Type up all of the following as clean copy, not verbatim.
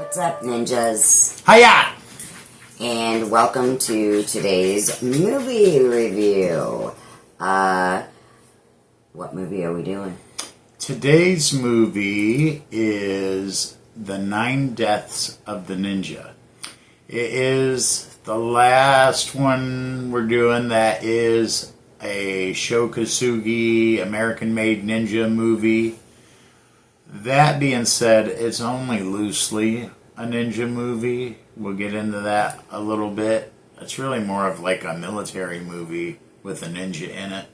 What's up, ninjas? Hiya! And welcome to today's movie review. What movie are we doing? Today's movie is The 9 Deaths of the Ninja. It is the last one we're doing that is a Sho Kosugi American-made ninja movie. That being said, it's only loosely a ninja movie. We'll get into that a little bit. It's really more of like a military movie with a ninja in it.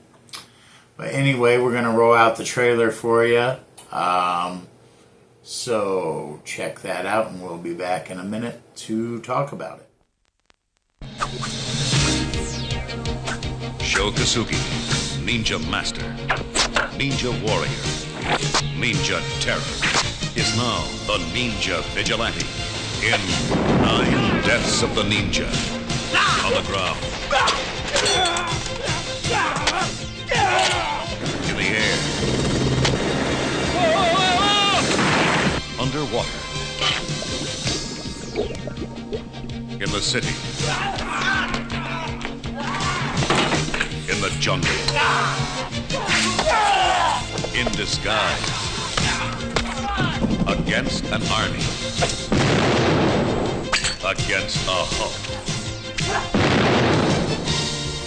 But anyway, we're going to roll out the trailer for you. So check that out and we'll be back in a minute to talk about it. Sho Kosugi, Ninja Master, Ninja Warrior, Ninja Terror, is now the Ninja Vigilante in 9 Deaths of the Ninja. On the ground, in the air, underwater, in the city, in the jungle, in disguise, against an army, against a Hulk,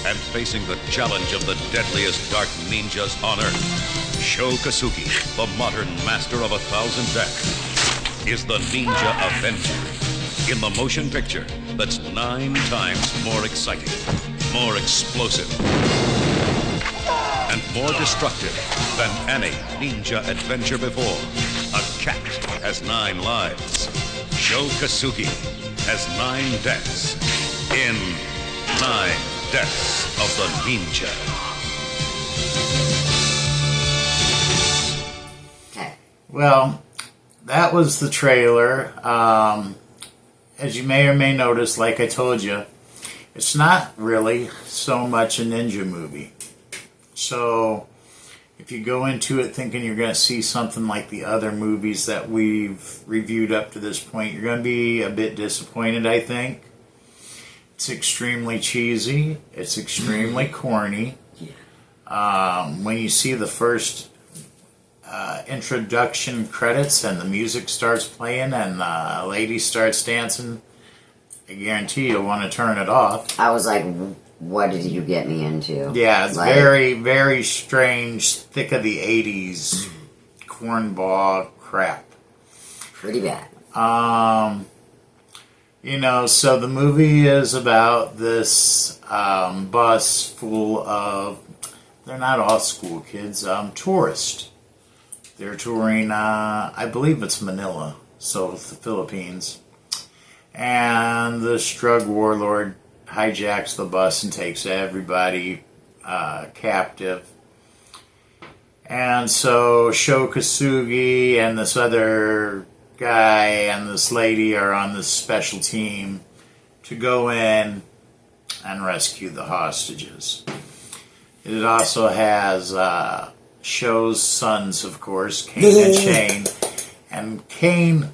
and facing the challenge of the deadliest dark ninjas on Earth, Sho Kosugi, the modern master of 1,000 deaths, is the Ninja Avenger in the motion picture that's 9 times more exciting, more explosive, and more destructive than any ninja adventure before. A cat has 9 lives. Sho Kosugi has 9 deaths in 9 Deaths of the Ninja. Okay. Well, that was the trailer. As you may or may notice, like I told you, it's not really so much a ninja movie. So if you go into it thinking you're going to see something like the other movies that we've reviewed up to this point, you're going to be a bit disappointed, I think. It's extremely cheesy. It's extremely corny. When you see the first introduction credits and the music starts playing and the lady starts dancing, I guarantee you'll want to turn it off. I was like, what did you get me into? Yeah, it's like, very, very strange, thick of the 80s cornball crap. Pretty bad. So the movie is about this bus full of, they're not all school kids, tourists. They're touring, I believe it's Manila, so it's the Philippines. And this drug warlord hijacks the bus and takes everybody captive. And so Sho Kosugi and this other guy and this lady are on this special team to go in and rescue the hostages. It also has Sho's sons, of course, Kane and Shane. And Kane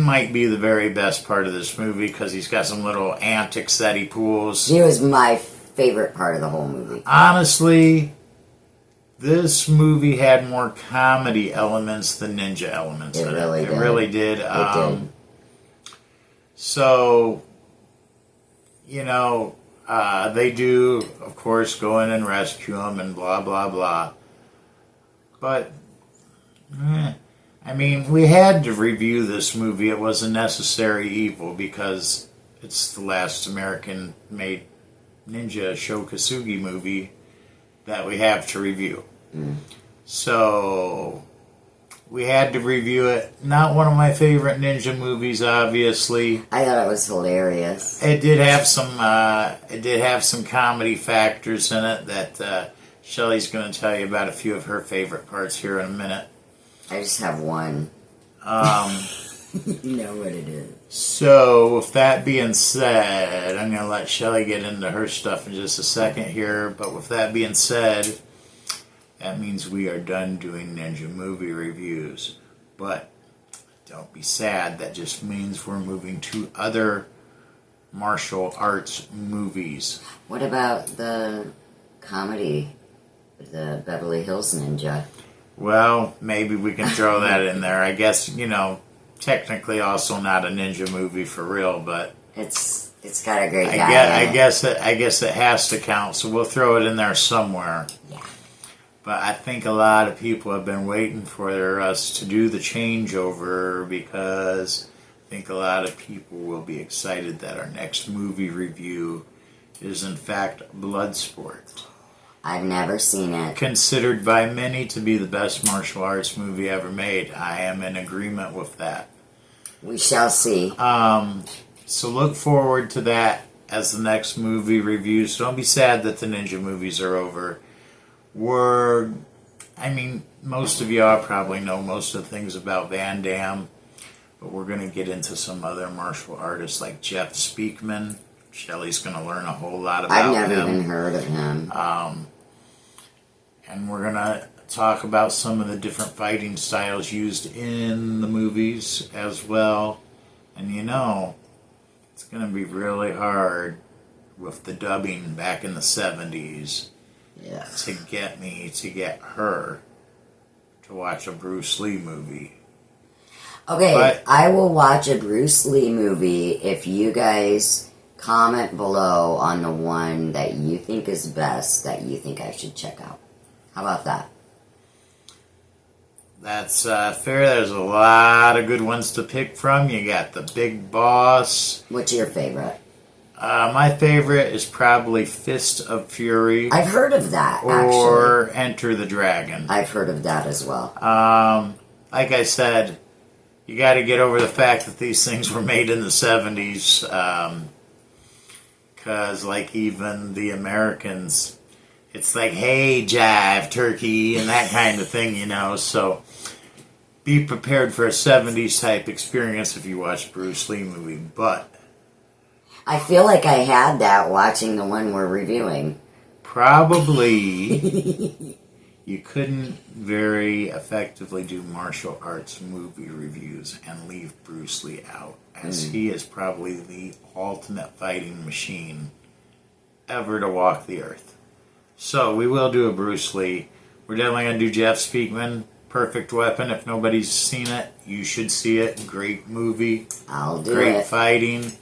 might be the very best part of this movie because he's got some little antics that he pulls. He was my favorite part of the whole movie. Honestly, this movie had more comedy elements than ninja elements in it. It really did. It did. So, they do, of course, go in and rescue him and blah, blah, blah. But, we had to review this movie. It was a necessary evil because it's the last American-made ninja Sho Kosugi movie that we have to review. So we had to review it. Not one of my favorite ninja movies, obviously. I thought it was hilarious. It did have some comedy factors in it that Shelley's going to tell you about a few of her favorite parts here in a minute. I just have one. You know what it is. So, with that being said, I'm going to let Shelley get into her stuff in just a second here. But with that being said, that means we are done doing ninja movie reviews. But Don't be sad. That just means we're moving to other martial arts movies. What about the comedy, the Beverly Hills Ninja? Well, maybe we can throw that in there. I guess, technically also not a ninja movie for real, but It's got a great guy. I guess it has to count, so we'll throw it in there somewhere. Yeah. But I think a lot of people have been waiting for us to do the changeover because I think a lot of people will be excited that our next movie review is in fact Bloodsport. I've never seen it. Considered by many to be the best martial arts movie ever made. I am in agreement with that. We shall see. So look forward to that as the next movie reviews. Don't be sad that the ninja movies are over. Most of y'all probably know most of the things about Van Damme, but we're going to get into some other martial artists like Jeff Speakman. Shelley's going to learn a whole lot about him. I've never even heard of him. And we're going to talk about some of the different fighting styles used in the movies as well. And it's going to be really hard with the dubbing back in the 70s to get her to watch a Bruce Lee movie. Okay, But I will watch a Bruce Lee movie if you guys comment below on the one that you think is best that you think I should check out. How about that? That's fair. There's a lot of good ones to pick from. You got The Big Boss. What's your favorite? My favorite is probably Fist of Fury. I've heard of that, or actually. Enter the Dragon. I've heard of that as well. Like I said, you got to get over the fact that these things were made in the 70s. Because, even the Americans, it's like, hey, jive, turkey, and that kind of thing, So, be prepared for a 70s type experience if you watch Bruce Lee movie. But I feel like I had that watching the one we're reviewing. probably you couldn't very effectively do martial arts movie reviews and leave Bruce Lee out, as he is probably the ultimate fighting machine ever to walk the earth. So we will do a Bruce Lee. We're definitely going to do Jeff Speakman, Perfect Weapon. If nobody's seen it, you should see it. Great movie. I'll do Great it. fighting.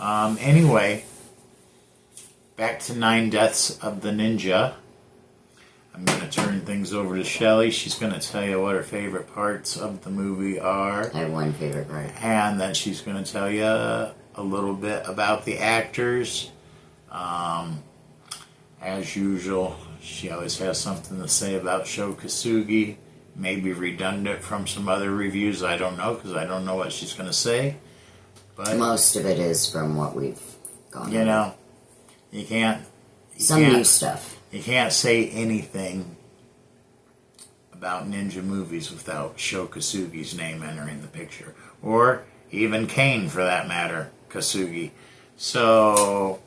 Anyway, back to 9 Deaths of the Ninja. I'm going to turn things over to Shelley. She's going to tell you what her favorite parts of the movie are. I have one favorite part. And then she's going to tell you a little bit about the actors. As usual, she always has something to say about Sho Kosugi. Maybe redundant from some other reviews. I don't know, because I don't know what she's going to say. But Most of it is from what we've gone you over. know, you can't New stuff. You can't say anything about ninja movies without Sho Kosugi's name entering the picture. Or even Kane, for that matter, Kosugi. So,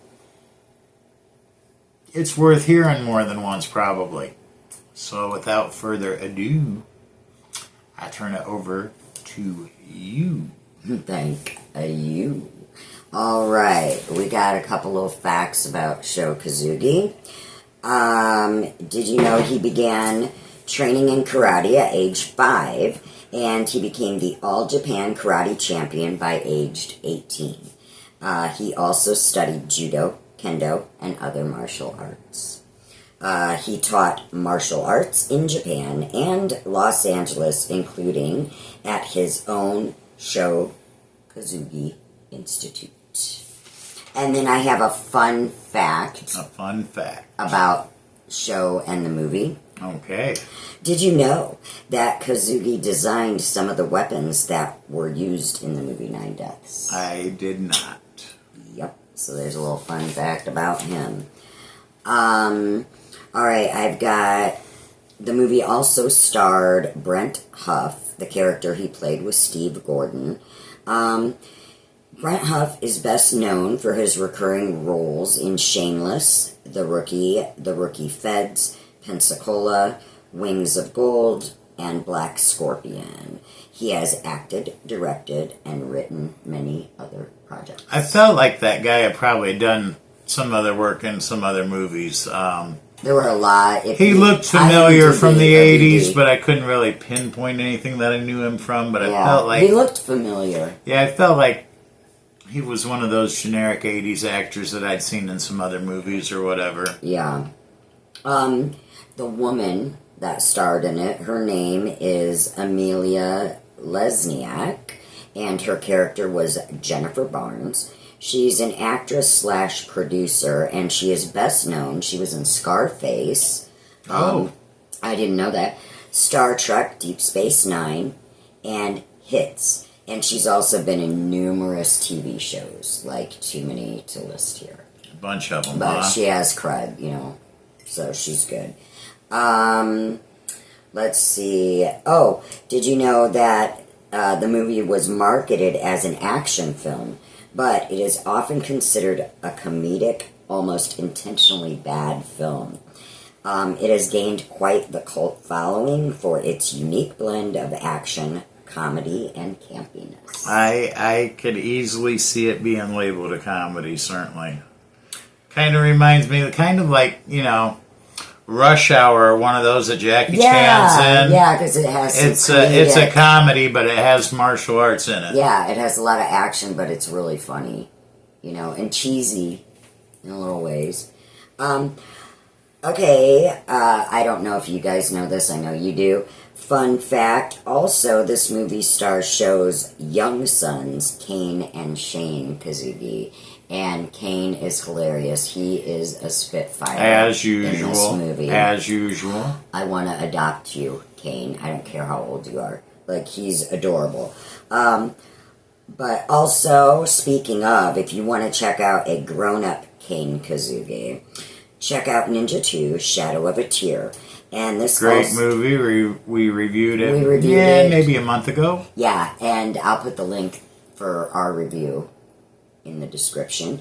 it's worth hearing more than once, probably. So, without further ado, I turn it over to you. Thank you. All right, we got a couple of facts about Sho Kosugi. Did you know he began training in karate at age 5, and he became the All-Japan Karate Champion by age 18. He also studied judo, kendo, and other martial arts. He taught martial arts in Japan and Los Angeles, including at his own Sho Kosugi Institute. And then I have a fun fact. A fun fact. About Sho and the movie. Okay. Did you know that Kosugi designed some of the weapons that were used in the movie 9 Deaths? I did not. Yep. So there's a little fun fact about him. Alright, I've got... The movie also starred Brent Huff. The character he played was Steve Gordon. Brent Huff is best known for his recurring roles in Shameless, The Rookie Feds, Pensacola, Wings of Gold, and Black Scorpion. He has acted, directed, and written many other projects. I felt like that guy had probably done some other work in some other movies. There were a lot. He looked familiar from the IMDb. 80s, but I couldn't really pinpoint anything that I knew him from. But I Yeah, felt like he looked familiar. yeah, I felt like he was one of those generic 80s actors that I'd seen in some other movies or whatever. Yeah. The woman that starred in it, her name is Amelia Lesniak, and her character was Jennifer Barnes. She's an actress slash producer, and she is best known. She was in Scarface. I didn't know that. Star Trek, Deep Space Nine, and Hits. And she's also been in numerous TV shows, like too many to list here. A bunch of them, But huh? she has cred, so she's good. Let's see. Oh, did you know that the movie was marketed as an action film, but it is often considered a comedic, almost intentionally bad film. It has gained quite the cult following for its unique blend of action, comedy, and campiness. I could easily see it being labeled a comedy, certainly. Kind of reminds me, kind of like, Rush Hour, one of those that Jackie Chan's in. Yeah, because it has some It's a comedic- comedy, but it has martial arts in it. Yeah, it has a lot of action, but it's really funny, and cheesy in little ways. Okay, I don't know if you guys know this. I know you do. Fun fact, also, this movie shows young sons, Kane and Shane Kazugi. And Kane is hilarious. He is a spitfire. As in this usual. movie. As usual. I want to adopt you, Kane. I don't care how old you are. He's adorable. But also, speaking of, if you want to check out a grown-up Kane Kazugi, check out Ninja 2, Shadow of a Tear. And this Great movie. We reviewed it. We reviewed it. Maybe a month ago. Yeah, and I'll put the link for our review in the description.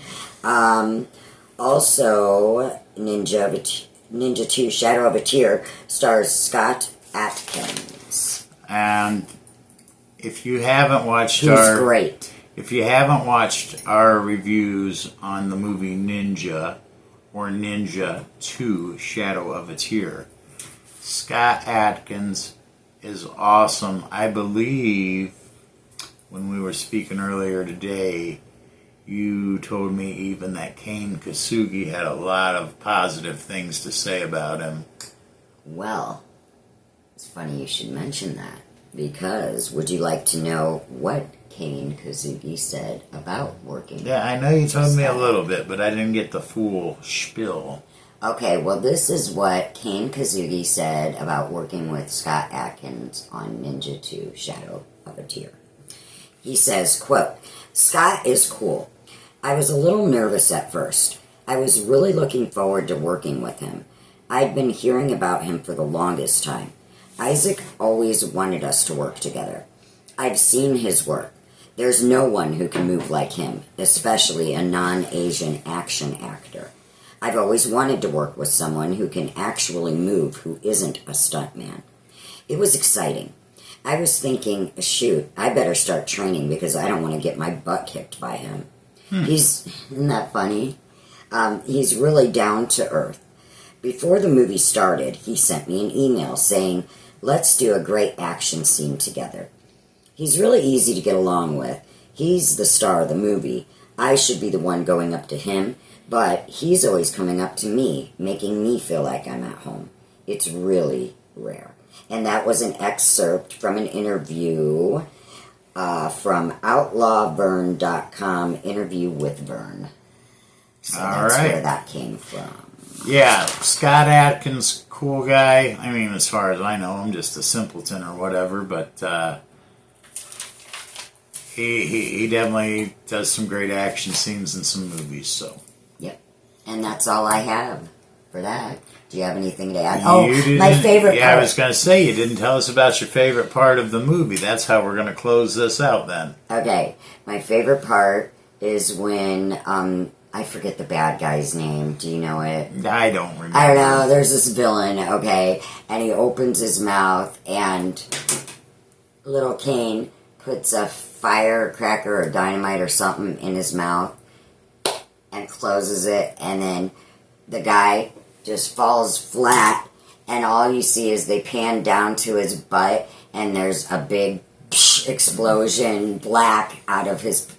Also, Ninja 2, Shadow of a Tear stars Scott Atkins. And if you haven't watched He's great. If you haven't watched our reviews on the movie Ninja or Ninja 2 Shadow of a Tear, Scott Atkins is awesome. I believe when we were speaking earlier today, you told me even that Kane Kasugi had a lot of positive things to say about him. Well, it's funny you should mention that, because would you like to know what Kane Kazugi said about working? Yeah, I know you told me a little bit, but I didn't get the full spiel. Okay, well, this is what Kane Kazugi said about working with Scott Atkins on Ninja 2 Shadow of a Tear. He says, quote, "Scott is cool. I was a little nervous at first. I was really looking forward to working with him. I'd been hearing about him for the longest time. Isaac always wanted us to work together. I've seen his work. There's no one who can move like him, especially a non-Asian action actor. I've always wanted to work with someone who can actually move, who isn't a stuntman. It was exciting. I was thinking, shoot, I better start training because I don't want to get my butt kicked by him. Isn't that funny? He's really down to earth. Before the movie started, he sent me an email saying, let's do a great action scene together. He's really easy to get along with. He's the star of the movie. I should be the one going up to him, but he's always coming up to me, making me feel like I'm at home. It's really rare." And that was an excerpt from an interview from outlawvern.com, interview with Vern. So that's right. where that came from. Yeah, Scott Atkins, cool guy. I mean, as far as I know, I'm just a simpleton or whatever, but he definitely does some great action scenes in some movies, so. Yep. And that's all I have for that. Do you have anything to add? You My favorite Yeah, part. I was going to say, you didn't tell us about your favorite part of the movie. That's how we're going to close this out then. Okay. My favorite part is when I forget the bad guy's name. Do you know it? I don't remember. I don't know. There's this villain, okay, and he opens his mouth, and little Kane puts a firecracker or dynamite or something in his mouth and closes it, and then the guy just falls flat, and all you see is they pan down to his butt, and there's a big explosion, black out of his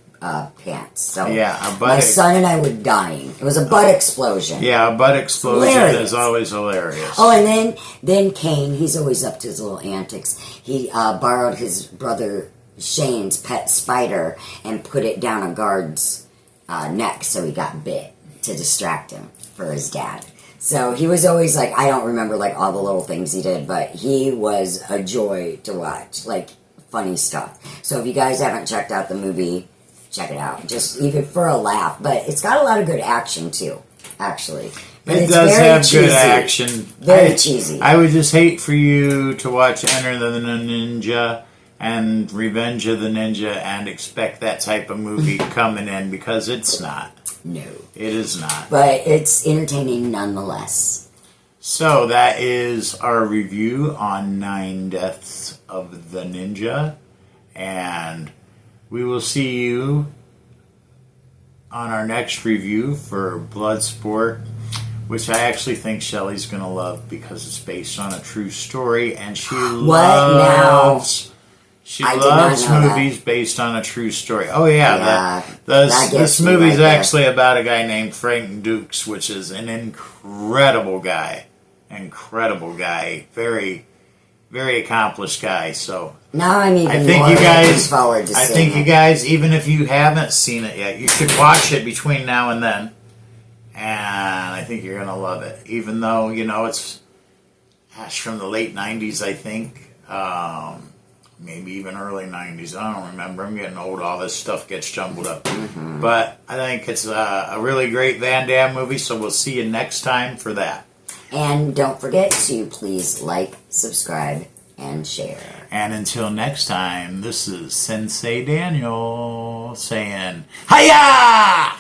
pants. So yeah, my son and I were dying. It was a butt explosion. Yeah, a butt explosion Hilarious. is always hilarious. Oh, and then Kane, he's always up to his little antics. He borrowed his brother Shane's pet spider and put it down a guard's neck so he got bit to distract him for his dad. So he was always like, I don't remember like all the little things he did, but he was a joy to watch. Like, funny stuff. So if you guys haven't checked out the movie, check it out. Just even for a laugh. But it's got a lot of good action too, actually. But it it's does very have cheesy. good action. Very cheesy. I would just hate for you to watch Enter the Ninja and Revenge of the Ninja and expect that type of movie coming in, because it's not. No. It is not. But it's entertaining nonetheless. So that is our review on 9 Deaths of the Ninja. And we will see you on our next review for Bloodsport, which I actually think Shelley's going to love because it's based on a true story, and she loves... She loves movies based on a true story. Oh yeah, this movie's actually about a guy named Frank Dukes, which is an incredible guy. Very, very accomplished guy. So now I'm even I think more you guys, looking forward to I seeing think you guys, even if you haven't seen it yet, you should watch it between now and then. And I think you're gonna love it, even though it's from the late '90s, I think. Maybe even early 90s. I don't remember. I'm getting old. All this stuff gets jumbled up. Mm-hmm. But I think it's a really great Van Damme movie, so we'll see you next time for that. And don't forget to please like, subscribe, and share. And until next time, this is Sensei Daniel saying, Hiya!